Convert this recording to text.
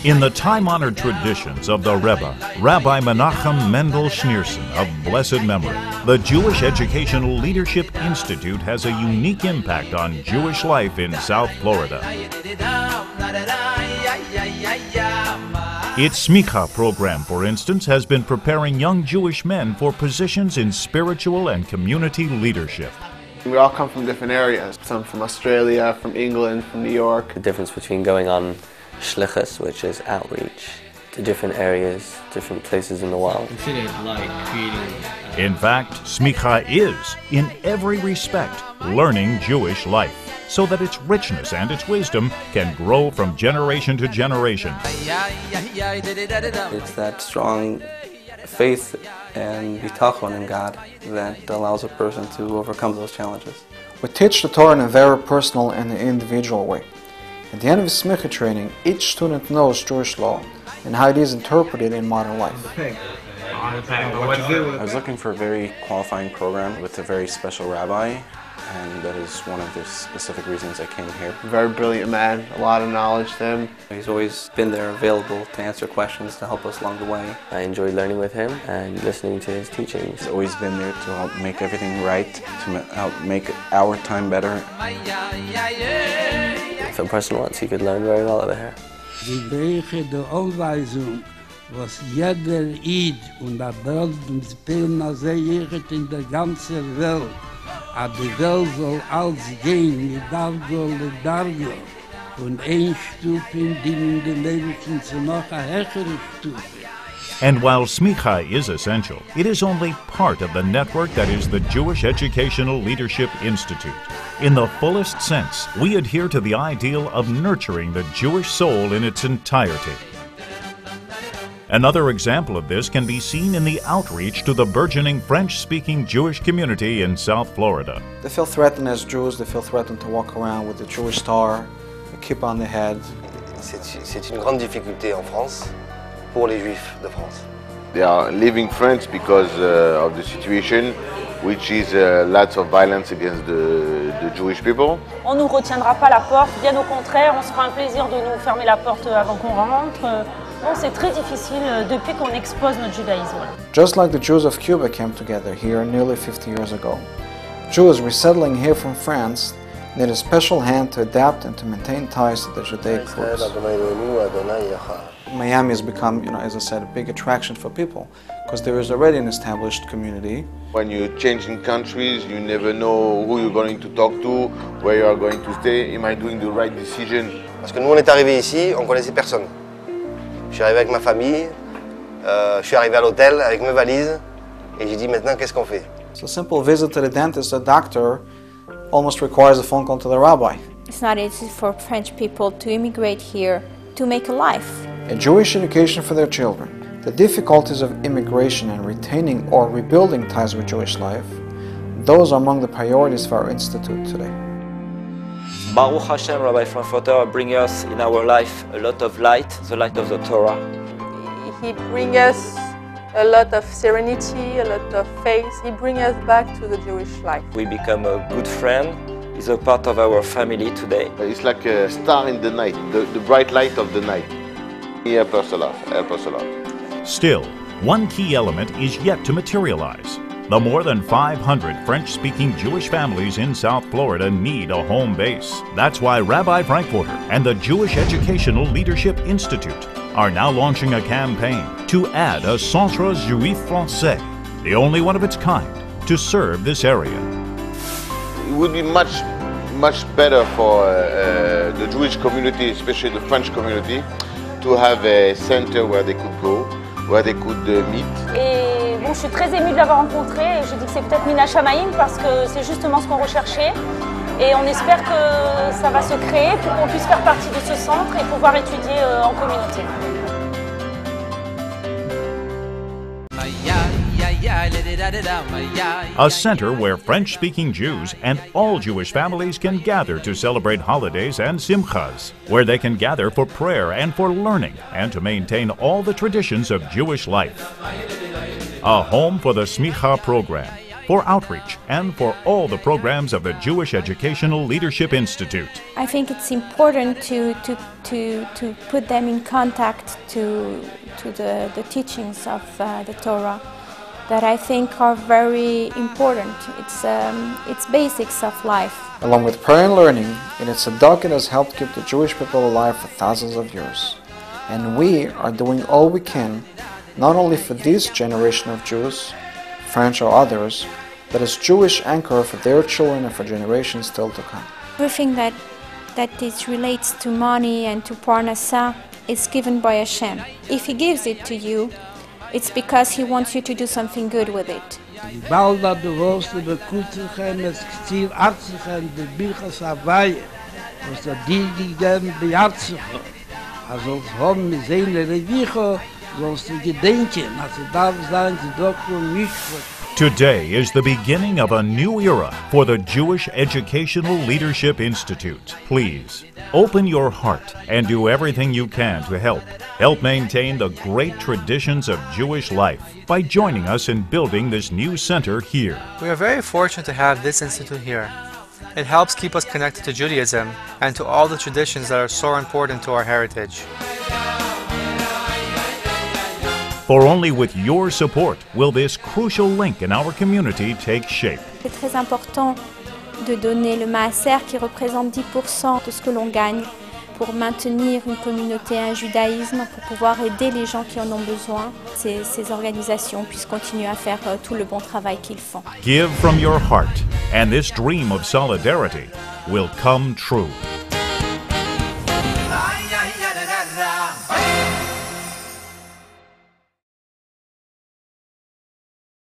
In the time-honored traditions of the Rebbe, Rabbi Menachem Mendel Schneerson of blessed memory, the Jewish Educational Leadership Institute has a unique impact on Jewish life in South Florida. Its Smicha program, for instance, has been preparing young Jewish men for positions in spiritual and community leadership. We all come from different areas. Some from Australia, from England, from New York. The difference between going on Shlichus, which is outreach, to different areas, different places in the world. In fact, Smicha is, in every respect, learning Jewish life, so that its richness and its wisdom can grow from generation to generation. It's that strong faith and bitachon in God that allows a person to overcome those challenges. We teach the Torah in a very personal and individual way. At the end of the Smicha training, each student knows Jewish law and how it is interpreted in modern life. I was looking for a very qualifying program with a very special rabbi, and that is one of the specific reasons I came here. Very brilliant man, a lot of knowledge to him. He's always been there available to answer questions, to help us along the way. I enjoy learning with him and listening to his teachings. He's always been there to help make everything right, to help make our time better. If a person wants, he could learn very well over here. Die Breche der Anweisung, was jeder Eid und der Welt und Spilna sehret in der ganzen Welt, aber die Welt soll alles gehen, mit Dargo und Dargo, und ein Stufen dienen den Menschen zu noch eine höhere Stufe. And while Smicha is essential, it is only part of the network that is the Jewish Educational Leadership Institute. In the fullest sense, we adhere to the ideal of nurturing the Jewish soul in its entirety. Another example of this can be seen in the outreach to the burgeoning French-speaking Jewish community in South Florida. They feel threatened as Jews, they feel threatened to walk around with the Jewish star, a kippah on their head. C'est une grande difficulté en France pour les Juifs de France. They are leaving France because of the situation, which is lots of violence against the Jewish people. On ne nous retiendra pas la porte, bien au contraire, on se fera un plaisir de nous fermer la porte avant qu'on rentre. Bon, c'est très difficile depuis qu'on expose notre judaïsme. Just like the Jews of Cuba came together here nearly 50 years ago, Jews resettling here from France need a special hand to adapt and to maintain ties to the Judaic roots. Miami has become, as I said, a big attraction for people because there is already an established community. When you're changing countries, you never know who you're going to talk to, where you are going to stay. Am I doing the right decision? Parce que nous, on est arrivés ici, on connaissait personne. Je suis arrivé avec ma famille, je suis arrivé à l'hôtel avec mes valises, et j'ai dit maintenant qu'est-ce qu'on fait? So a simple visit to the dentist or doctor almost requires a phone call to the rabbi. It's not easy for French people to immigrate here to make a life. A Jewish education for their children. The difficulties of immigration and retaining or rebuilding ties with Jewish life, those are among the priorities for our institute today. Baruch Hashem, Rabbi Frankfurter, brings us in our life a lot of light, the light of the Torah. He brings us a lot of serenity, a lot of faith. He brings us back to the Jewish life. We become a good friend. He's a part of our family today. It's like a star in the night, the bright light of the night. Help us a lot, help us a lot. Still, one key element is yet to materialize. The more than 500 French-speaking Jewish families in South Florida need a home base. That's why Rabbi Frankfurter and the Jewish Educational Leadership Institute are now launching a campaign to add a Centre Juif Français, the only one of its kind, to serve this area. It would be much better for the Jewish community, especially the French community, to have a center where they could go, where they could meet. Et bon, je suis très émue de l'avoir rencontré et je dis que c'est peut-être Mina Shamaïm parce que c'est justement ce qu'on recherchait. Et on espère que ça va se créer pour qu'on puisse faire partie de ce centre et pouvoir étudier en communauté. A center where French-speaking Jews and all Jewish families can gather to celebrate holidays and simchas, where they can gather for prayer and for learning and to maintain all the traditions of Jewish life. A home for the Smicha program, for outreach, and for all the programs of the Jewish Educational Leadership Institute. I think it's important to put them in contact to the teachings of the Torah that I think are very important. It's basics of life. Along with prayer and learning, in its tzedakah has helped keep the Jewish people alive for thousands of years. And we are doing all we can, not only for this generation of Jews, French or others, but as Jewish anchor for their children and for generations still to come. Everything that it relates to money and to parnasa is given by Hashem. If He gives it to you, it's because He wants you to do something good with it. Balda de Roste bekutzigen met stiel artsigen de Birchas Hawaii, was der Dieligen bejarzigen. Als ons hom met zijn revigo, zoals de gedenken, als ze daar zijn, de dokter Mischwa. Today is the beginning of a new era for the Jewish Educational Leadership Institute. Please, open your heart and do everything you can to help. Help maintain the great traditions of Jewish life by joining us in building this new center here. We are very fortunate to have this institute here. It helps keep us connected to Judaism and to all the traditions that are so important to our heritage. For only with your support will this crucial link in our community take shape. C'est très important de donner le maaser qui représente 10% de ce que l'on gagne pour maintenir une communauté, un judaïsme, pour pouvoir aider les gens qui en ont besoin. Ces organisations puissent continuer à faire tout le bon travail qu'ils font. Give from your heart, and this dream of solidarity will come true.